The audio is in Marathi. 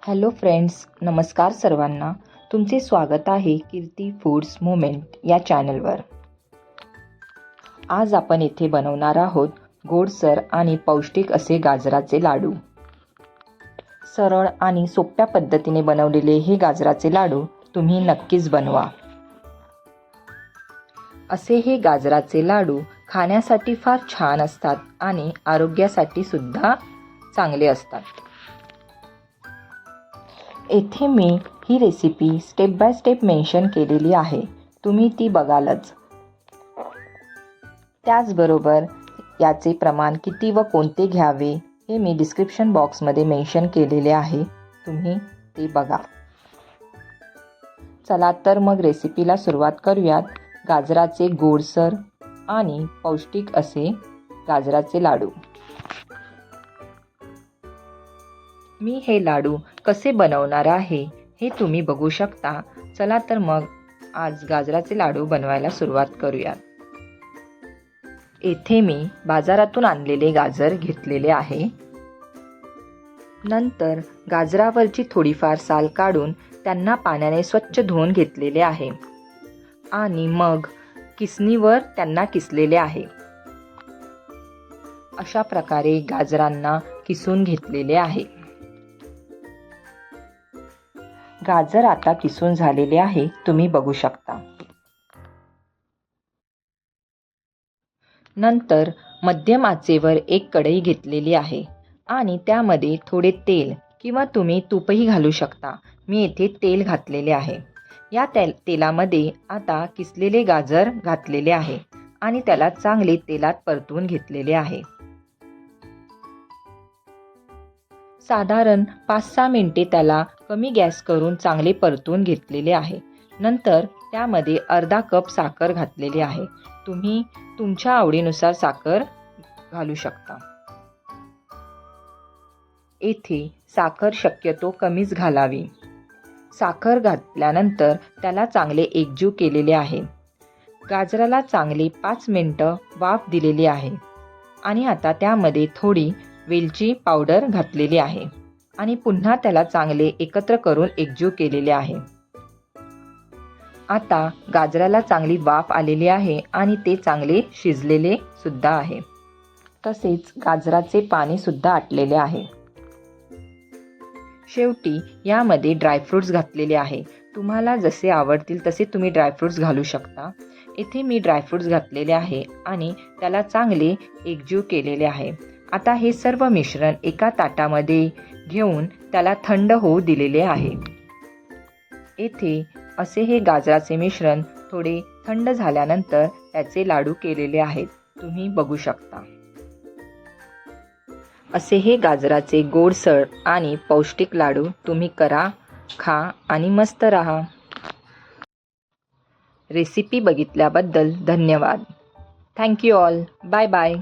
हॅलो फ्रेंड्स, नमस्कार सर्वांना. तुमचे स्वागत आहे कीर्ती फूड्स मोमेंट या चॅनलवर. आज आपण येथे बनवणार आहोत गोडसर आणि पौष्टिक असे गाजराचे लाडू. सरळ आणि सोप्या पद्धतीने बनवलेले हे गाजराचे लाडू तुम्ही नक्कीच बनवा. असे हे गाजराचे लाडू खाण्यासाठी फार छान असतात आणि आरोग्यासाठी सुद्धा चांगले असतात. येथे मी ही recipe step by step mention केलेली आहे, तुम्ही ती बघालच. त्याचबरोबर याचे प्रमाण किती व कोणते घ्यावे हे मी डिस्क्रिप्शन बॉक्समध्ये मेन्शन केलेले आहे, तुम्ही ते बघा. चला तर मग रेसिपीला सुरुवात करूयात. गाजराचे गोडसर आणि पौष्टिक असे गाजराचे लाडू. मी हे लाडू कसे बनवणार आहे हे तुम्ही बघू शकता. चला तर मग आज गाजराचे लाडू बनवायला सुरुवात करूयात. येथे मी बाजारातून आणलेले गाजर घेतलेले आहे. नंतर गाजरावरची थोडीफार साल काढून त्यांना पाण्याने स्वच्छ धुवून घेतलेले आहे आणि मग किसणीवर त्यांना किसलेले आहे. अशा प्रकारे गाजरांना किसून घेतलेले आहे. गाजर आता किसून झालेले आहे, तुम्ही बघू शकता. नंतर मध्यम आचेवर एक कढई घेतलेली आहे आणि त्यामध्ये थोडे तेल किंवा तुम्ही तूपही घालू शकता. मी येथे तेल घातलेले आहे. या तेलामध्ये आता किसलेले गाजर घातलेले आहे आणि त्याला चांगले तेलात परतवून घेतलेले आहे. साधारण 5-6 मिनिटे त्याला कमी गॅस करून चांगले परतून घेतलेले आहे. नंतर त्यामध्ये अर्धा कप साखर घातलेली आहे. तुम्ही तुमच्या आवडीनुसार साखर घालू शकता. येथे साखर शक्यतो कमीच घालावी. साखर घातल्यानंतर त्याला चांगले एकजीव केलेले आहे. गाजराला चांगले 5 मिनिटं वाफ दिलेली आहे आणि आता त्यामध्ये थोडी वेलची पावडर घातलेली आहे आणि पुन्हा त्याला चांगले एकत्र करून एकजीव केलेले आहे. आता गाजराला चांगली वाफ आलेली आहे आणि ते चांगले शिजलेले सुद्धा आहे. तसेच गाजराचे पाणी सुद्धा आटलेले आहे. शेवटी यामध्ये ड्रायफ्रूट्स घातलेले आहे. तुम्हाला जसे आवडतील तसे तुम्ही ड्रायफ्रूट्स घालू शकता. इथे मी ड्रायफ्रूट्स घातलेले आहे आणि त्याला चांगले एकजीव केलेले आहे. आता हे सर्व मिश्रण एका ताटामध्ये घेऊन त्याला थंड होऊ दिलेले आहे. येथे असे हे गाजराचे मिश्रण थोडे थंड झाल्यानंतर त्याचे लाडू केलेले आहेत, तुम्ही बघू शकता. असे हे गाजराचे गोडसर आणि पौष्टिक लाडू तुम्ही करा, खा आणि मस्त राहा. रेसिपी बघितल्याबद्दल धन्यवाद. Thank you all. Bye bye.